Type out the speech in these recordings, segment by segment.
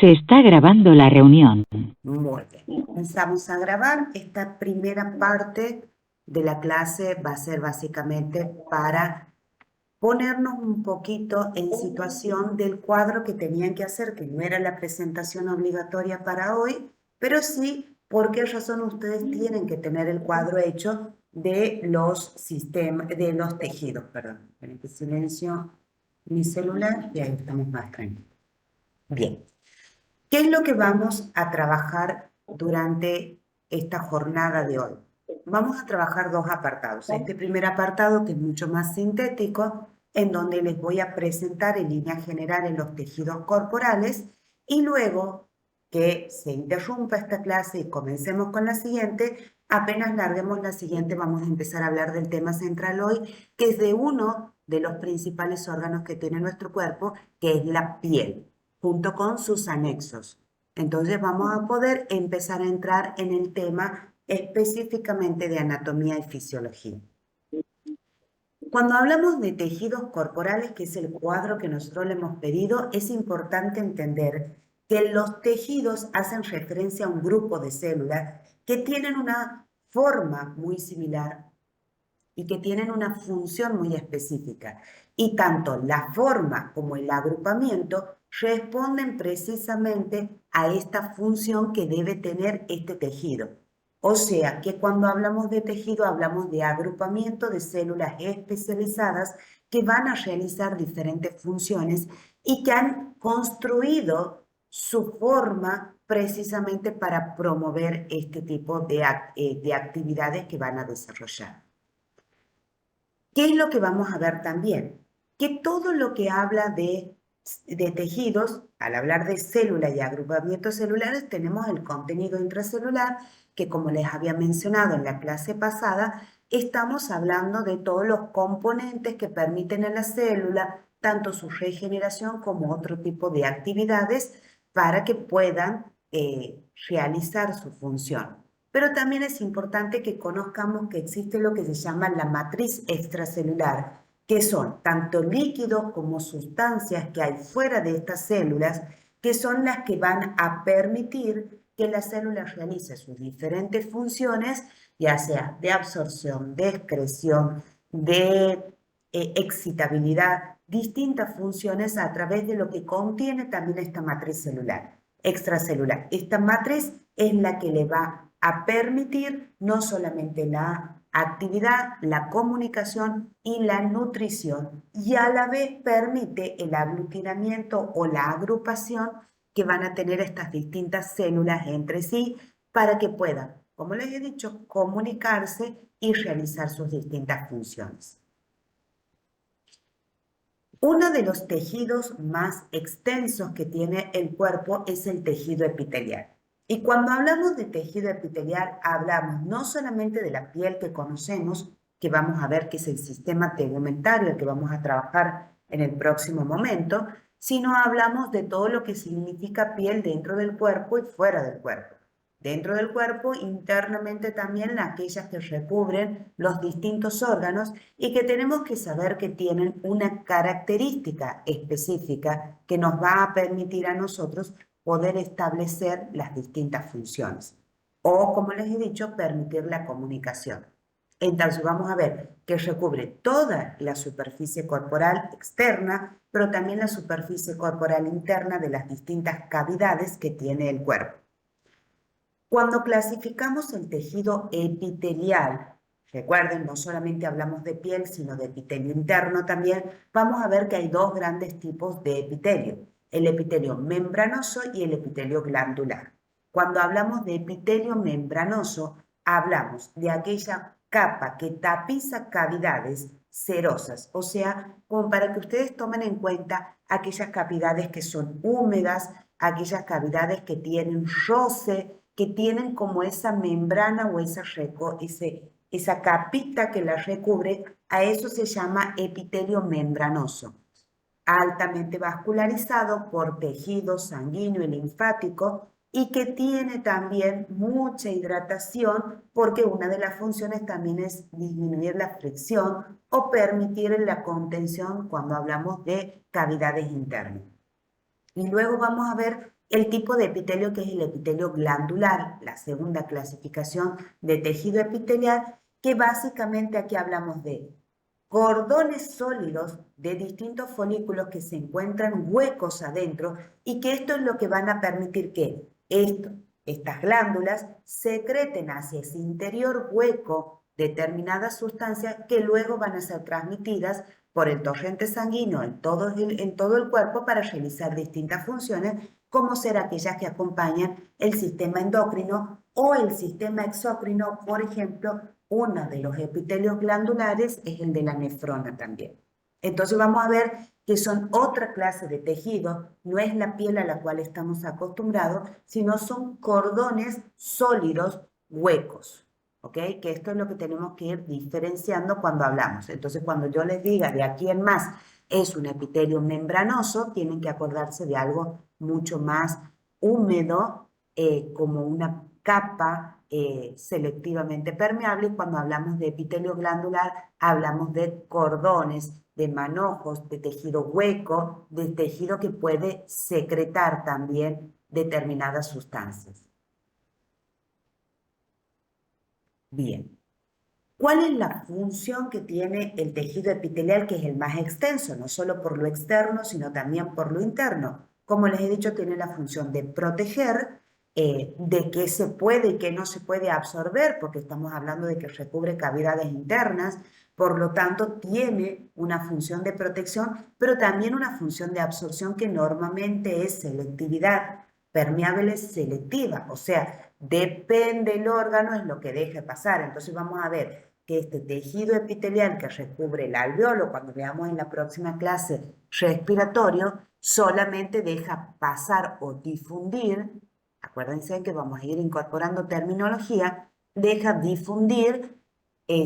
Se está grabando la reunión. Muy bien. Comenzamos a grabar. Esta primera parte de la clase va a ser básicamente para ponernos un poquito en situación del cuadro que tenían que hacer, que no era la presentación obligatoria para hoy, pero sí por qué razón ustedes tienen que tener el cuadro hecho de los sistemas, de los tejidos, perdón. Esperen que silencio mi celular y ahí estamos más tranquilos. Bien. ¿Qué es lo que vamos a trabajar durante esta jornada de hoy? Vamos a trabajar dos apartados. Este primer apartado, que es mucho más sintético, en donde les voy a presentar en líneas generales los tejidos corporales y luego que se interrumpa esta clase y comencemos con la siguiente, apenas larguemos la siguiente, vamos a empezar a hablar del tema central hoy, que es de uno de los principales órganos que tiene nuestro cuerpo, que es la piel, junto con sus anexos. Entonces vamos a poder empezar a entrar en el tema específicamente de anatomía y fisiología. Cuando hablamos de tejidos corporales, que es el cuadro que nosotros le hemos pedido, es importante entender que los tejidos hacen referencia a un grupo de células que tienen una forma muy similar y que tienen una función muy específica. Y tanto la forma como el agrupamiento responden precisamente a esta función que debe tener este tejido. O sea, que cuando hablamos de tejido hablamos de agrupamiento de células especializadas que van a realizar diferentes funciones y que han construido su forma precisamente para promover este tipo de actividades que van a desarrollar. ¿Qué es lo que vamos a ver también? Que todo lo que habla de tejidos, al hablar de células y agrupamientos celulares, tenemos el contenido intracelular, que como les había mencionado en la clase pasada, estamos hablando de todos los componentes que permiten a la célula tanto su regeneración como otro tipo de actividades para que puedan realizar su función. Pero también es importante que conozcamos que existe lo que se llama la matriz extracelular, que son tanto líquidos como sustancias que hay fuera de estas células, que son las que van a permitir que la célula realice sus diferentes funciones, ya sea de absorción, de excreción, de excitabilidad, distintas funciones a través de lo que contiene también esta matriz celular, extracelular. Esta matriz es la que le va a permitir no solamente la actividad, la comunicación y la nutrición, y a la vez permite el aglutinamiento o la agrupación que van a tener estas distintas células entre sí para que puedan, como les he dicho, comunicarse y realizar sus distintas funciones. Uno de los tejidos más extensos que tiene el cuerpo es el tejido epitelial. Y cuando hablamos de tejido epitelial, hablamos no solamente de la piel que conocemos, que vamos a ver que es el sistema tegumentario, el que vamos a trabajar en el próximo momento, sino hablamos de todo lo que significa piel dentro del cuerpo y fuera del cuerpo. Dentro del cuerpo, internamente también aquellas que recubren los distintos órganos y que tenemos que saber que tienen una característica específica que nos va a permitir a nosotros poder establecer las distintas funciones o, como les he dicho, permitir la comunicación. Entonces vamos a ver que recubre toda la superficie corporal externa, pero también la superficie corporal interna de las distintas cavidades que tiene el cuerpo. Cuando clasificamos el tejido epitelial, recuerden, no solamente hablamos de piel, sino de epitelio interno también, vamos a ver que hay dos grandes tipos de epitelio, el epitelio membranoso y el epitelio glandular. Cuando hablamos de epitelio membranoso, hablamos de aquella capa que tapiza cavidades serosas, o sea, como para que ustedes tomen en cuenta aquellas cavidades que son húmedas, aquellas cavidades que tienen roce, que tienen como esa membrana o esa capita que la recubre, a eso se llama epitelio membranoso, altamente vascularizado por tejido sanguíneo y linfático y que tiene también mucha hidratación porque una de las funciones también es disminuir la fricción o permitir la contención cuando hablamos de cavidades internas. Y luego vamos a ver el tipo de epitelio que es el epitelio glandular, la segunda clasificación de tejido epitelial, que básicamente aquí hablamos de cordones sólidos de distintos folículos que se encuentran huecos adentro y que esto es lo que van a permitir que estas glándulas secreten hacia ese interior hueco determinadas sustancias que luego van a ser transmitidas por el torrente sanguíneo en todo el cuerpo para realizar distintas funciones, como ser aquellas que acompañan el sistema endocrino o el sistema exócrino. Por ejemplo, uno de los epitelios glandulares es el de la nefrona también. Entonces vamos a ver que son otra clase de tejidos, no es la piel a la cual estamos acostumbrados, sino son cordones sólidos huecos. ¿Ok? Que esto es lo que tenemos que ir diferenciando cuando hablamos. Entonces, cuando yo les diga de aquí en más es un epitelio membranoso, tienen que acordarse de algo mucho más húmedo, como una capa selectivamente permeable. Y cuando hablamos de epitelio glandular, hablamos de cordones, de manojos, de tejido hueco, de tejido que puede secretar también determinadas sustancias. Bien. ¿Cuál es la función que tiene el tejido epitelial, que es el más extenso, no solo por lo externo, sino también por lo interno? Como les he dicho, tiene la función de proteger, de qué se puede y qué no se puede absorber, porque estamos hablando de que recubre cavidades internas, por lo tanto tiene una función de protección, pero también una función de absorción que normalmente es selectividad. Permeable selectiva, o sea, depende del órgano, es lo que deje pasar. Entonces vamos a ver que este tejido epitelial que recubre el alveolo, cuando veamos en la próxima clase respiratorio, solamente deja pasar o difundir, acuérdense que vamos a ir incorporando terminología, deja difundir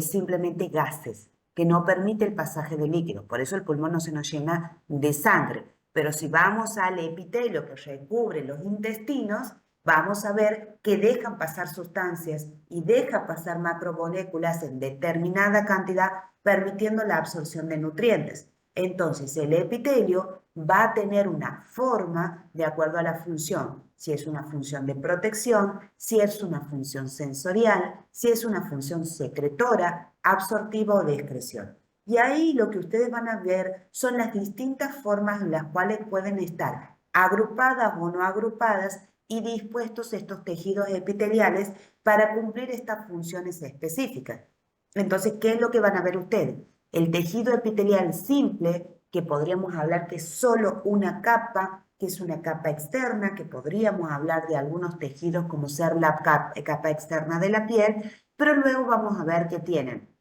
simplemente gases, que no permite el pasaje de líquidos. Por eso el pulmón no se nos llena de sangre. Pero si vamos al epitelio que recubre los intestinos, vamos a ver que dejan pasar sustancias y deja pasar macromoléculas en determinada cantidad, permitiendo la absorción de nutrientes. Entonces, el epitelio va a tener una forma de acuerdo a la función, si es una función de protección, si es una función sensorial, si es una función secretora, absortiva o de excreción. Y ahí lo que ustedes van a ver son las distintas formas en las cuales pueden estar agrupadas o no agrupadas y dispuestos estos tejidos epiteliales para cumplir estas funciones específicas. Entonces, ¿qué es lo que van a ver ustedes? El tejido epitelial simple, que podríamos hablar que es solo una capa, que es una capa externa, que podríamos hablar de algunos tejidos como ser la capa externa de la piel, pero luego vamos a ver que tienen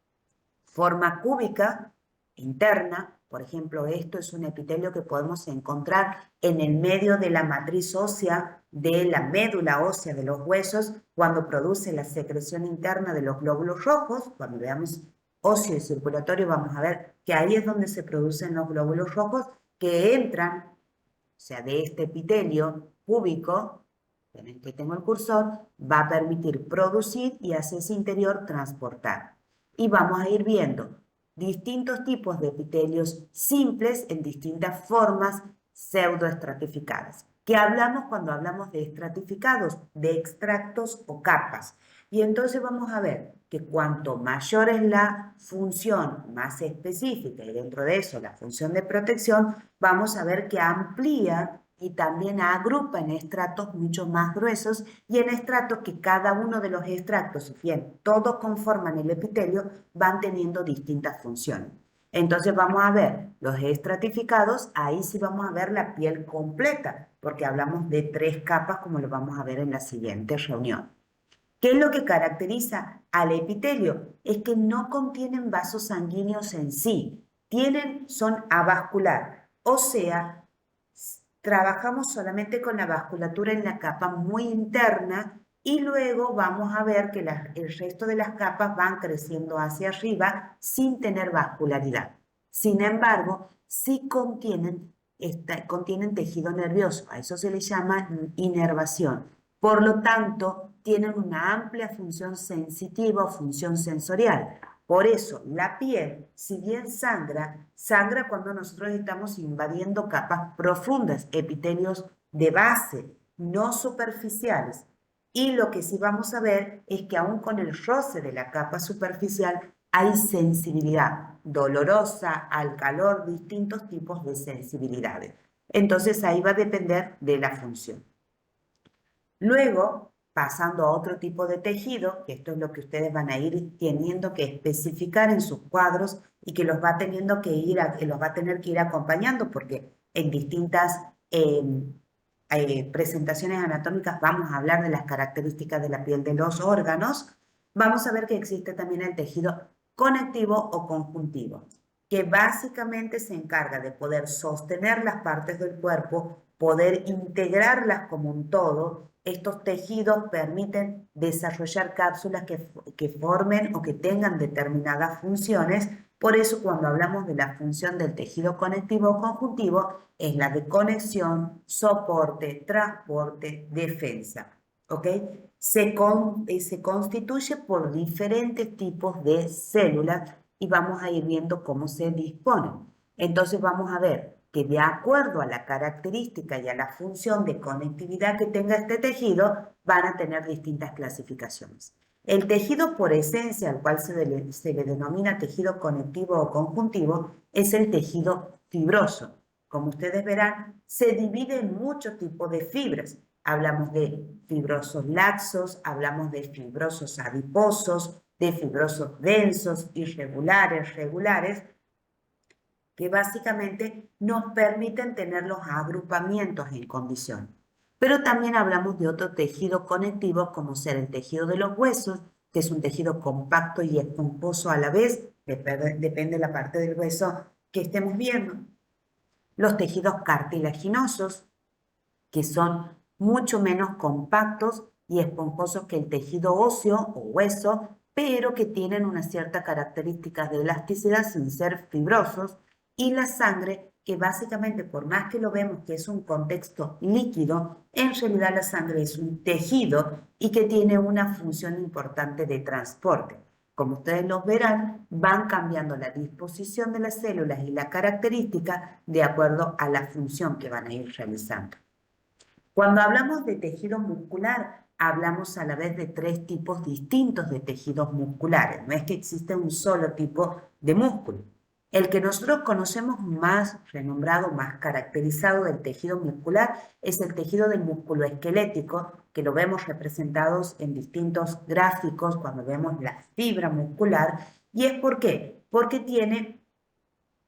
forma cúbica interna. Por ejemplo, esto es un epitelio que podemos encontrar en el medio de la matriz ósea, de la médula ósea de los huesos, cuando produce la secreción interna de los glóbulos rojos. Cuando veamos óseo y circulatorio, vamos a ver que ahí es donde se producen los glóbulos rojos que entran, o sea, de este epitelio cúbico, en el que tengo el cursor, va a permitir producir y hacia ese interior transportar. Y vamos a ir viendo distintos tipos de epitelios simples en distintas formas pseudoestratificadas. ¿Qué hablamos cuando hablamos de estratificados? De extractos o capas. Y entonces vamos a ver que cuanto mayor es la función más específica y dentro de eso la función de protección, vamos a ver que amplía y también agrupa en estratos mucho más gruesos y en estratos que cada uno de los estratos, si bien todos conforman el epitelio, van teniendo distintas funciones. Entonces vamos a ver los estratificados, ahí sí vamos a ver la piel completa, porque hablamos de 3 capas como lo vamos a ver en la siguiente reunión. ¿Qué es lo que caracteriza al epitelio? Es que no contienen vasos sanguíneos en sí, son avascular, o sea, trabajamos solamente con la vasculatura en la capa muy interna y luego vamos a ver que el resto de las capas van creciendo hacia arriba sin tener vascularidad. Sin embargo, sí contienen tejido nervioso, a eso se le llama inervación. Por lo tanto, tienen una amplia función sensitiva o función sensorial. Por eso, la piel, si bien sangra cuando nosotros estamos invadiendo capas profundas, epitelios de base. no superficiales. Y lo que sí vamos a ver es que aún con el roce de la capa superficial hay sensibilidad dolorosa al calor, distintos tipos de sensibilidades. Entonces ahí va a depender de la función. Luego, pasando a otro tipo de tejido, que esto es lo que ustedes van a ir teniendo que especificar en sus cuadros y que los va a tener que ir acompañando porque en distintas presentaciones anatómicas vamos a hablar de las características de la piel de los órganos. Vamos a ver que existe también el tejido conectivo o conjuntivo, que básicamente se encarga de poder sostener las partes del cuerpo, poder integrarlas como un todo. Estos tejidos permiten desarrollar cápsulas que formen o que tengan determinadas funciones. Por eso cuando hablamos de la función del tejido conectivo o conjuntivo, es la de conexión, soporte, transporte, defensa. ¿Ok? Se constituye por diferentes tipos de células y vamos a ir viendo cómo se disponen. Entonces vamos a ver que de acuerdo a la característica y a la función de conectividad que tenga este tejido, van a tener distintas clasificaciones. El tejido por esencia, al cual se le denomina tejido conectivo o conjuntivo, es el tejido fibroso. Como ustedes verán, se divide en muchos tipos de fibras. Hablamos de fibrosos laxos, hablamos de fibrosos adiposos, de fibrosos densos, irregulares, regulares, que básicamente nos permiten tener los agrupamientos en condición. Pero también hablamos de otro tejido conectivo como ser el tejido de los huesos, que es un tejido compacto y esponjoso a la vez, depende de la parte del hueso que estemos viendo. Los tejidos cartilaginosos, que son mucho menos compactos y esponjosos que el tejido óseo o hueso, pero que tienen una cierta característica de elasticidad sin ser fibrosos, y la sangre, que básicamente por más que lo vemos que es un contexto líquido, en realidad la sangre es un tejido y que tiene una función importante de transporte. Como ustedes lo verán, van cambiando la disposición de las células y la característica de acuerdo a la función que van a ir realizando. Cuando hablamos de tejido muscular, hablamos a la vez de tres tipos distintos de tejidos musculares. No es que existe un solo tipo de músculo. El que nosotros conocemos más renombrado, más caracterizado del tejido muscular es el tejido del músculo esquelético, que lo vemos representados en distintos gráficos cuando vemos la fibra muscular. ¿Y es por qué? Porque tiene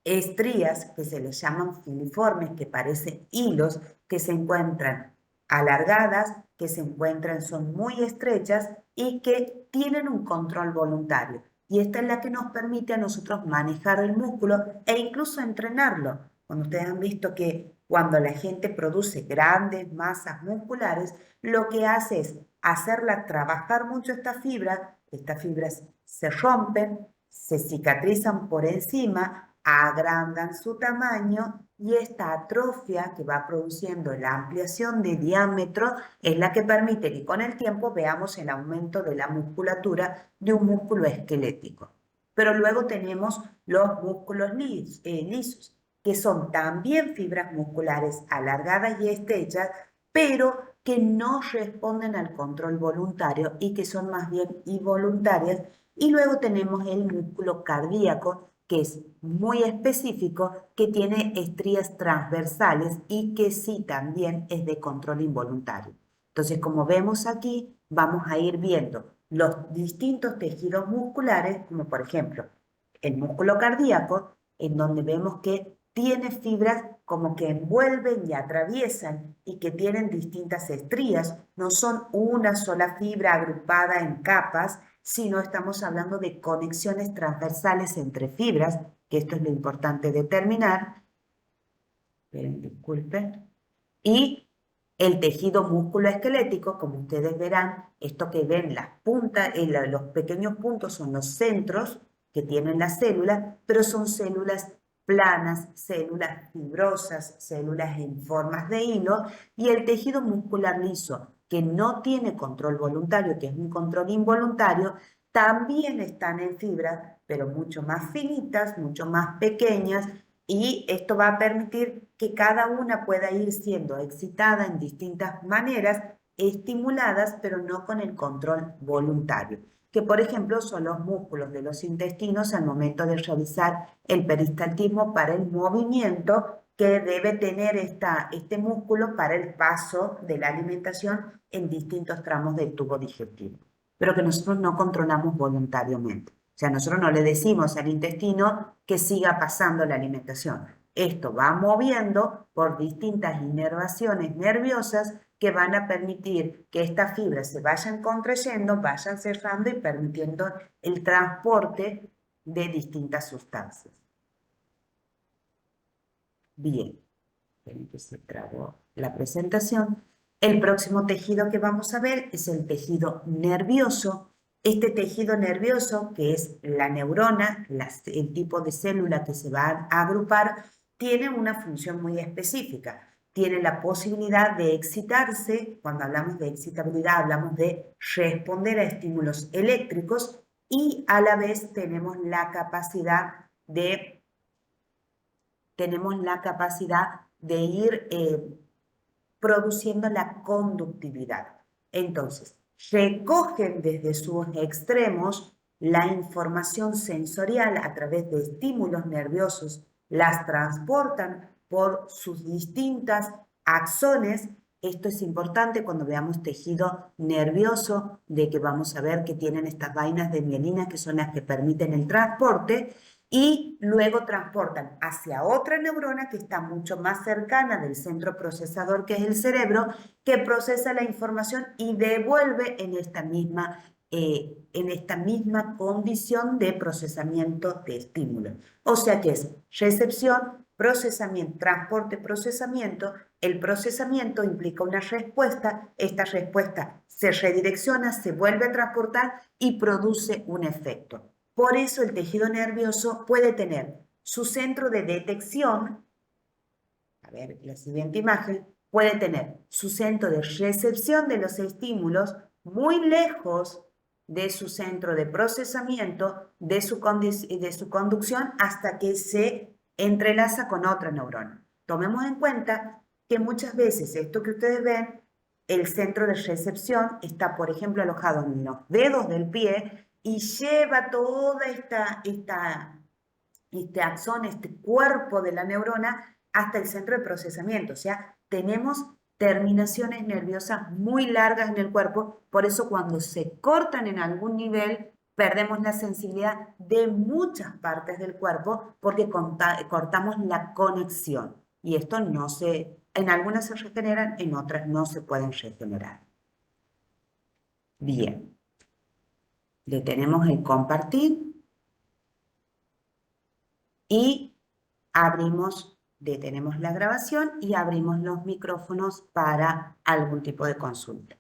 estrías que se les llaman filiformes, que parecen hilos, que se encuentran alargadas, que se encuentran, son muy estrechas y que tienen un control voluntario. Y esta es la que nos permite a nosotros manejar el músculo e incluso entrenarlo. Cuando ustedes han visto que cuando la gente produce grandes masas musculares, lo que hace es hacerla trabajar mucho estas fibras se rompen, se cicatrizan por encima, agrandan su tamaño y esta atrofia que va produciendo la ampliación de diámetro es la que permite que con el tiempo veamos el aumento de la musculatura de un músculo esquelético. Pero luego tenemos los músculos lisos, que son también fibras musculares alargadas y estrechas, pero que no responden al control voluntario y que son más bien involuntarias. Y luego tenemos el músculo cardíaco, que es muy específico, que tiene estrías transversales y que sí también es de control involuntario. Entonces, como vemos aquí, vamos a ir viendo los distintos tejidos musculares, como por ejemplo el músculo cardíaco, en donde vemos que tiene fibras como que envuelven y atraviesan y que tienen distintas estrías, no son una sola fibra agrupada en capas, sino estamos hablando de conexiones transversales entre fibras, que esto es lo importante determinar. Disculpen. Y el tejido músculo-esquelético, como ustedes verán, esto que ven las puntas, los pequeños puntos son los centros que tienen las células, pero son células planas, células fibrosas, células en formas de hilo, y el tejido muscular liso, que no tiene control voluntario, que es un control involuntario, también están en fibras, pero mucho más finitas, mucho más pequeñas, y esto va a permitir que cada una pueda ir siendo excitada en distintas maneras, estimuladas, pero no con el control voluntario, que por ejemplo son los músculos de los intestinos al momento de realizar el peristaltismo para el movimiento que debe tener este músculo para el paso de la alimentación en distintos tramos del tubo digestivo, pero que nosotros no controlamos voluntariamente. O sea, nosotros no le decimos al intestino que siga pasando la alimentación. Esto va moviendo por distintas inervaciones nerviosas que van a permitir que estas fibras se vayan contrayendo, vayan cerrando y permitiendo el transporte de distintas sustancias. Bien, que se trabó la presentación. El próximo tejido que vamos a ver es el tejido nervioso. Este tejido nervioso, que es la neurona, el tipo de célula que se va a agrupar, tiene una función muy específica. Tiene la posibilidad de excitarse. Cuando hablamos de excitabilidad, hablamos de responder a estímulos eléctricos y a la vez tenemos la capacidad de ir produciendo la conductividad. Entonces, recogen desde sus extremos la información sensorial a través de estímulos nerviosos, las transportan por sus distintas axones. Esto es importante cuando veamos tejido nervioso, de que vamos a ver que tienen estas vainas de mielina que son las que permiten el transporte, y luego transportan hacia otra neurona que está mucho más cercana del centro procesador, que es el cerebro, que procesa la información y devuelve en esta misma condición de procesamiento de estímulo. O sea que es recepción, procesamiento, transporte, procesamiento. El procesamiento implica una respuesta, esta respuesta se redirecciona, se vuelve a transportar y produce un efecto. Por eso el tejido nervioso puede tener su centro de detección, a ver la siguiente imagen, puede tener su centro de recepción de los estímulos muy lejos de su centro de procesamiento, de su conducción, hasta que se entrelaza con otra neurona. Tomemos en cuenta que muchas veces esto que ustedes ven, el centro de recepción está, por ejemplo, alojado en los dedos del pie, y lleva toda este axón, este cuerpo de la neurona, hasta el centro de procesamiento. O sea, tenemos terminaciones nerviosas muy largas en el cuerpo. Por eso cuando se cortan en algún nivel, perdemos la sensibilidad de muchas partes del cuerpo porque cortamos la conexión. Y esto en algunas se regeneran, en otras no se pueden regenerar. Bien. Detenemos el compartir y detenemos la grabación y abrimos los micrófonos para algún tipo de consulta.